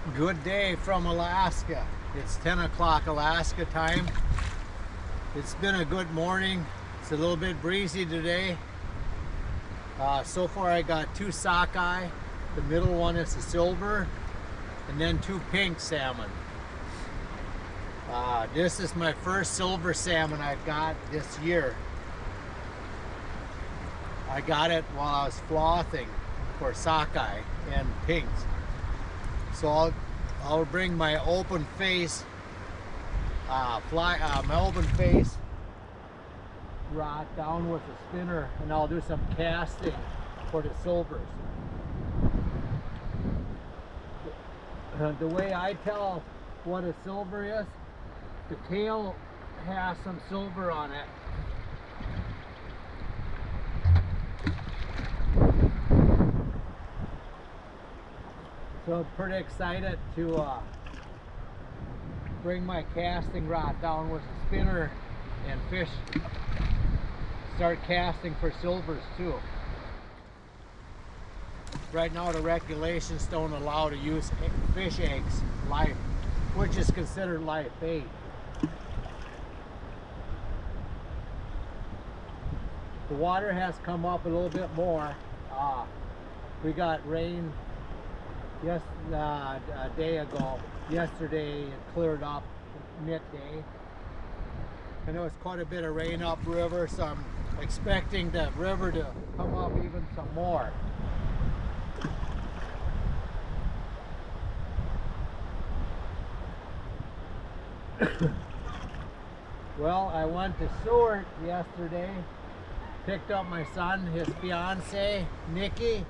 Good day from Alaska. It's 10 o'clock Alaska time. It's been a good morning. It's a little bit breezy today. So far I got 2 sockeye. The middle one is a silver, and then 2 pink salmon. This is my first silver salmon I've got this year. I got it while I was frothing for sockeye and pinks. So I'll bring my open face my open face rod down with a spinner, and I'll do some casting for the silvers. The way I tell what a silver is, the tail has some silver on it. So I'm pretty excited to bring my casting rod down with a spinner and start casting for silvers too. Right now the regulations don't allow to use fish eggs live, which is considered live bait. The water has come up a little bit more. We got rain a day ago. Yesterday it cleared up midday, and there was quite a bit of rain upriver, so I'm expecting the river to come up even some more. Well, I went to Seward yesterday, picked up my son, his fiance Nikki,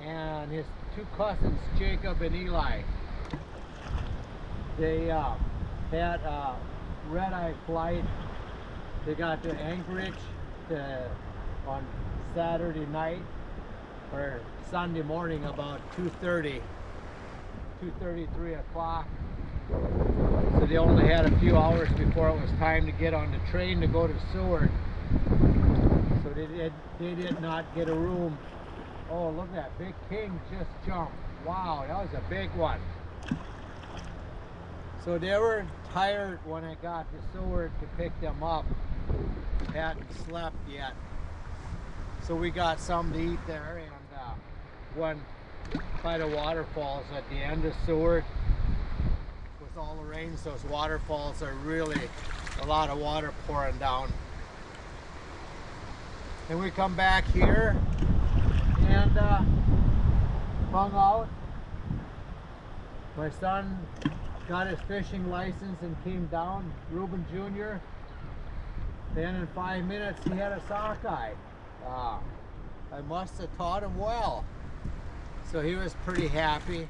and his 2 cousins Jacob and Eli. They had a red-eye flight. They got to Anchorage on Saturday night or Sunday morning about 2:30, 3 o'clock. So they only had a few hours before it was time to get on the train to go to Seward. So they did not get a room. Oh, look at that big king just jumped. Wow, that was a big one. So they were tired when I got to Seward to pick them up. Hadn't slept yet. So we got some to eat there, and went by the waterfalls at the end of Seward. With all the rains, those waterfalls are really a lot of water pouring down. And we come back here and hung out. My son got his fishing license and came down, Reuben Jr. Then in 5 minutes he had a sockeye. I must have taught him well. So he was pretty happy.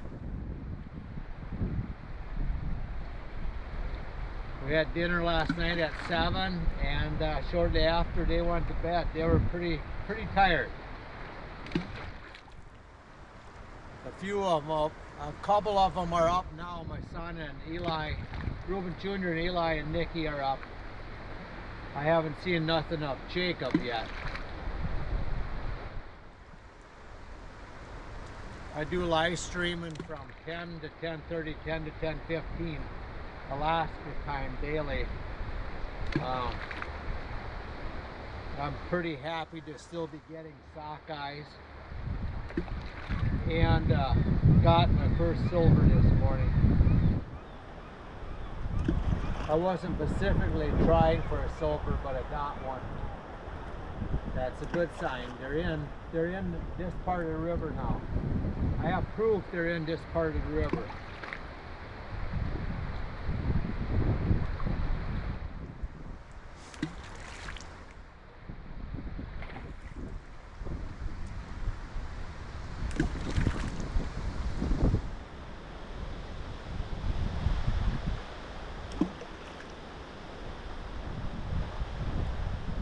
We had dinner last night at 7, and shortly after they went to bed. They were pretty tired. A couple of them are up now. My son and Eli, Reuben Jr. and Eli and Nikki are up. I haven't seen nothing of Jacob yet. I do live streaming from 10 to 10:30, 10 to 10:15 Alaska time daily. I'm pretty happy to still be getting sockeyes, and got my first silver this morning. I wasn't specifically trying for a silver, but I got one. That's a good sign. They're in this part of the river now. I have proof they're in this part of the river.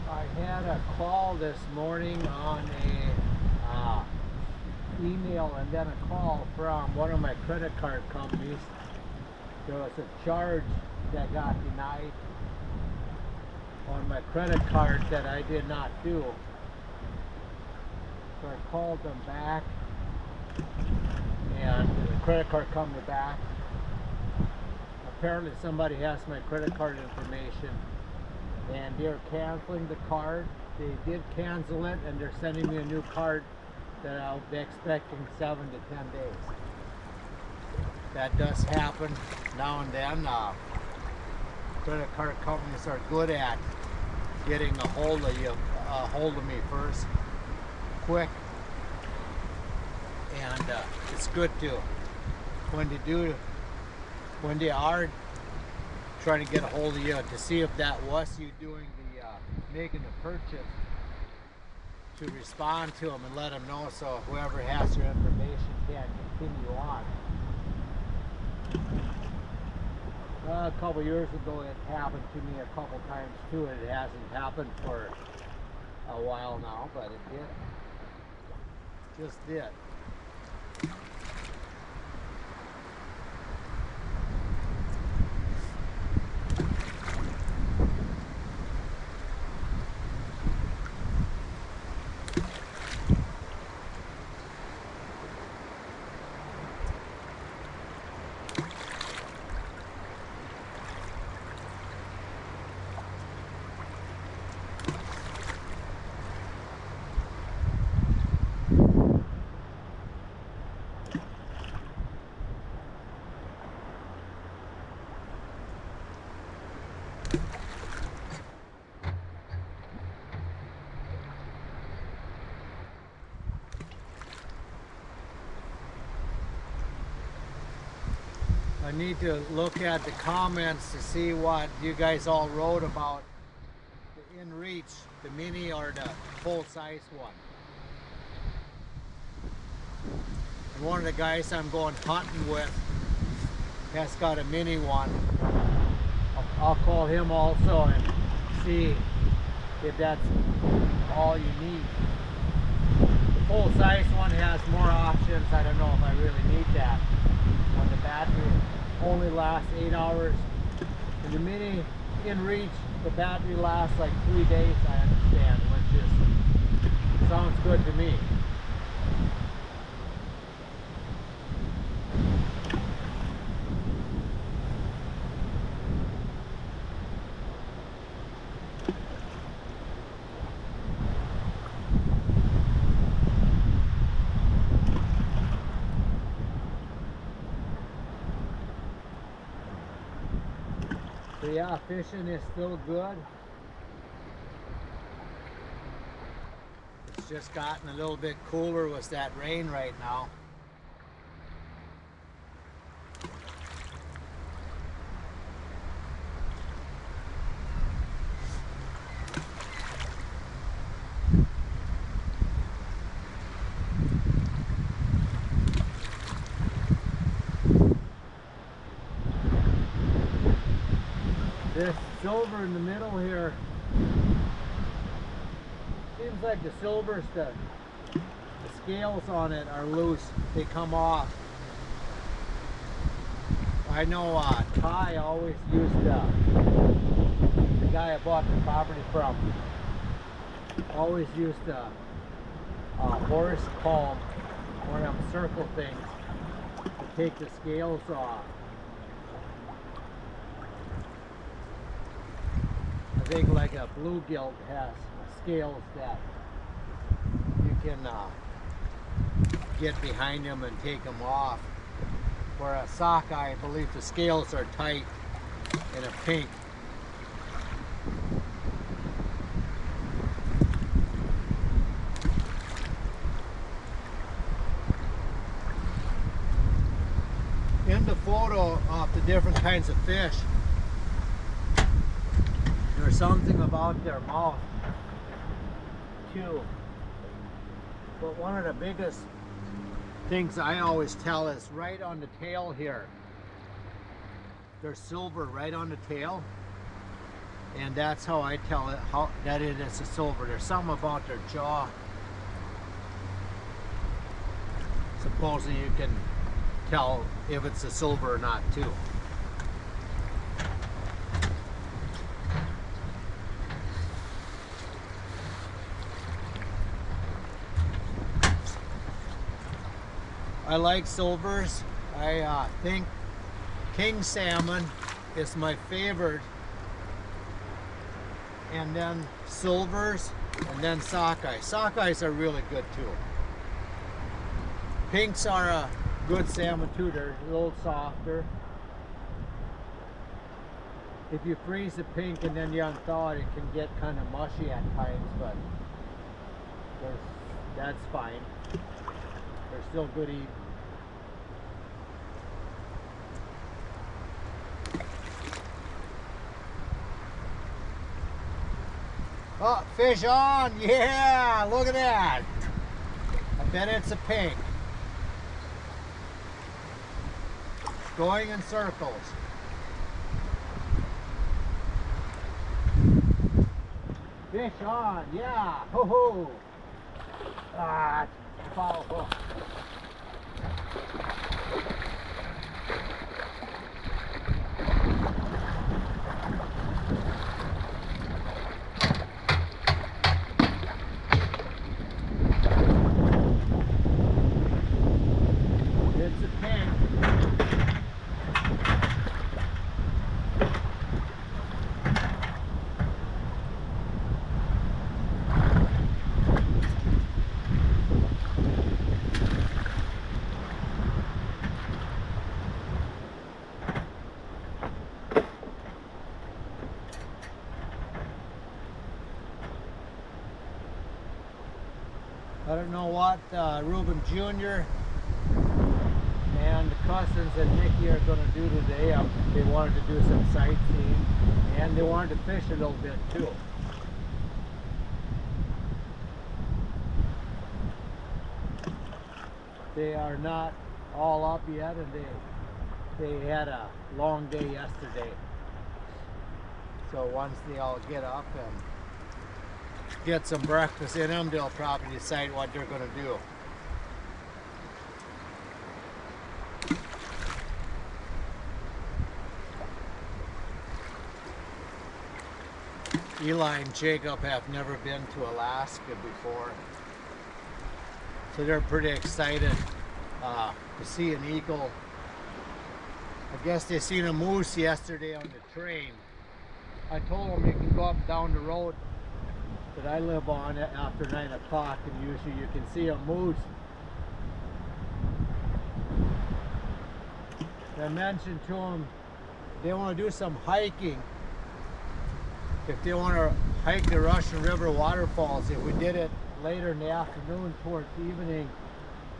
I had a call this morning on a email, and then a call from one of my credit card companies. There was a charge that got denied on my credit card that I did not do. So I called them back, and the credit card company back. Apparently somebody has my credit card information and they're canceling the card. They did cancel it and they're sending me a new card that I'll be expecting 7 to 10 days. That does happen now and then. Credit card companies are good at getting a hold of you, hold of me first, quick, and it's good to when they are trying to get a hold of you to see if that was you doing the making the purchase, to respond to them and let them know so whoever has your information can continue on. A couple years ago it happened to me a couple times too. It hasn't happened for a while now, but it did. Just did. I need to look at the comments to see what you guys all wrote about the InReach, the mini or the full-size one. And one of the guys I'm going hunting with has got a mini one. I'll call him also and see if that's all you need. The full-size one has more options. I don't know if I really need that. When the battery only lasts 8 hours. And the mini InReach, the battery lasts like 3 days, I understand, which is sounds good to me. So yeah, fishing is still good. It's just gotten a little bit cooler with that rain right now. This silver in the middle here, seems like the silver's the scales on it are loose. They come off. I know Ty always used the guy I bought the property from always used a horse comb, one of them circle things, to take the scales off. I think like a bluegill has scales that you can get behind them and take them off. For a sockeye, I believe the scales are tight in a pink. In the photo of the different kinds of fish, there's something about their mouth too. But one of the biggest things I always tell is right on the tail here. There's silver right on the tail, and that's how I tell it that it is a silver. There's something about their jaw. Supposedly you can tell if it's a silver or not too. I like silvers. I think king salmon is my favorite, and then silvers, and then sockeye. Sockeyes are really good too. Pinks are a good salmon too. They're a little softer. If you freeze the pink and then you unthaw it, it can get kind of mushy at times, but that's fine. They're still good eating. Oh, fish on! Yeah! Look at that! I bet it's a pink. Going in circles. Fish on, yeah! Ho ho! Ah, foul hook. It's a pink. I don't know what Reuben Jr. and the cousins and Nikki are going to do today. They wanted to do some sightseeing, and they wanted to fish a little bit too. They are not all up yet, and they had a long day yesterday. So once they all get up and get some breakfast in them, they'll probably decide what they're going to do. Eli and Jacob have never been to Alaska before, so they're pretty excited to see an eagle. I guess they seen a moose yesterday on the train. I told them you can go up and down the road that I live on after 9 o'clock, and usually you can see a moose. I mentioned to them they want to do some hiking. If they want to hike the Russian River waterfalls, if we did it later in the afternoon towards evening,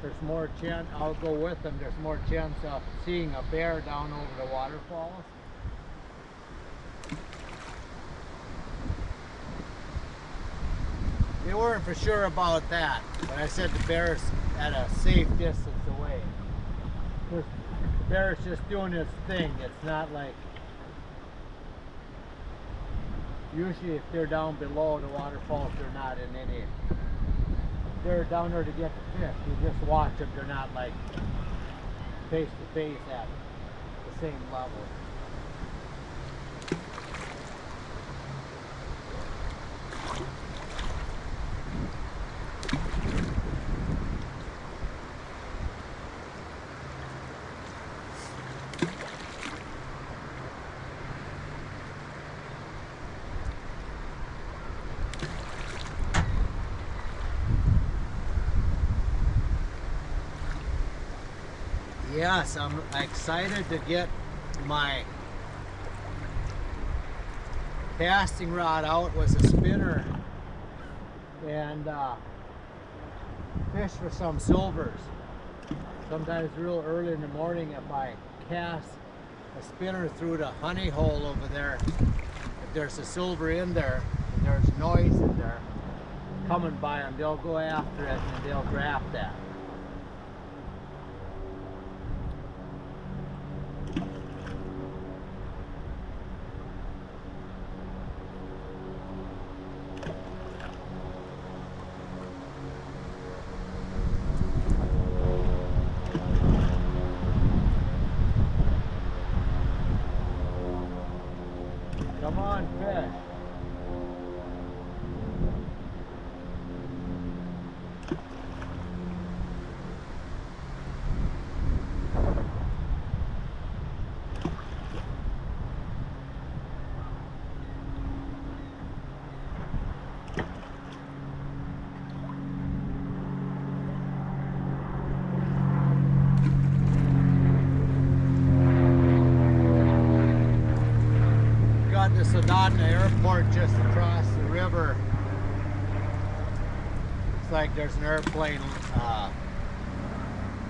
there's more chance, I'll go with them, there's more chance of seeing a bear down over the waterfalls. They weren't for sure about that, but I said the bear's at a safe distance away. The bear's just doing its thing. It's not like, usually if they're down below the waterfalls, they're not in any, they're down there to get the fish. You just watch them, they're not like face to face at the same level. Yes, I'm excited to get my casting rod out. It was a spinner, and fish for some silvers. Sometimes real early in the morning, if I cast a spinner through the honey hole over there, if there's a silver in there and there's noise in there coming by them, they'll go after it and they'll grab that. Come on, fish. Sedona Airport just across the river. It's like there's an airplane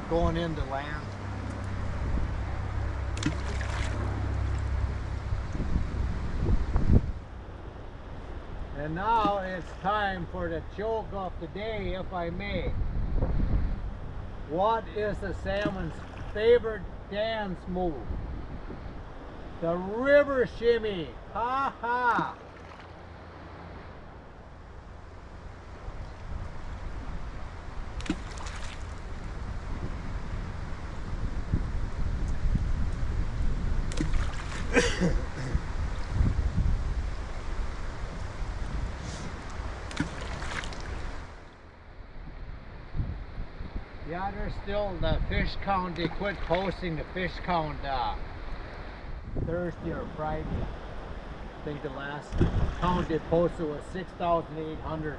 going into land. And now it's time for the joke of the day, if I may. What is the salmon's favorite dance move? The river shimmy. Ha ha. Yeah, there's still the fish count. They quit posting the fish count Thursday or Friday. I think the last count they posted was 6,800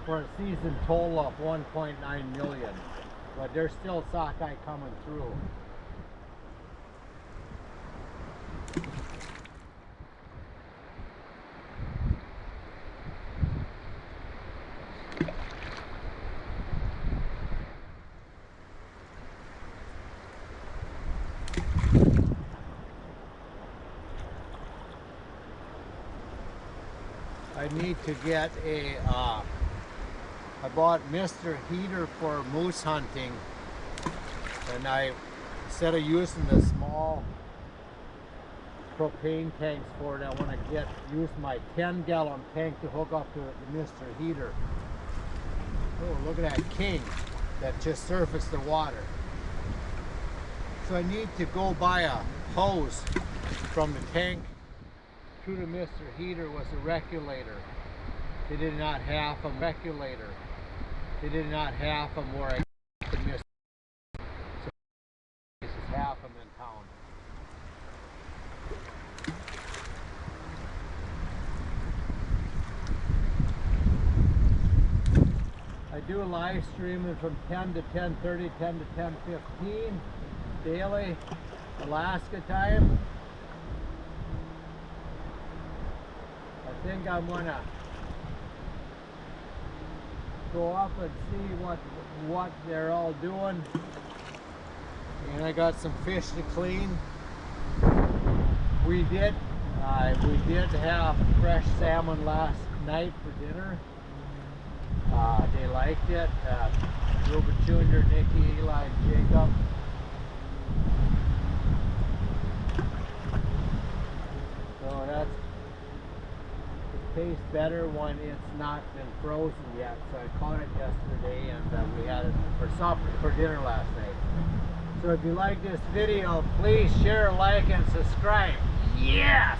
for a season total of 1.9 million. But there's still sockeye coming through. I need to get a, I bought Mr. Heater for moose hunting, and instead of using the small propane tanks for it, I want to use my 10-gallon tank to hook up to the Mr. Heater. Oh, look at that king that just surfaced the water. So I need to go buy a hose from the tank to the Mr. Heater was a regulator. They did not have a regulator. They did not have them where I got the Mr. So this is half them in town. I do live streaming from 10 to 10:30, 10 to 10:15 daily, Alaska time. I think I'm gonna go up and see what they're all doing. And I got some fish to clean. We did have fresh salmon last night for dinner. They liked it. Ruben Jr., Nikki, Eli, and Jacob. So that's tastes better when it's not been frozen yet. So I caught it yesterday, and we had it for dinner last night. So if you like this video, please share, like, and subscribe. Yes!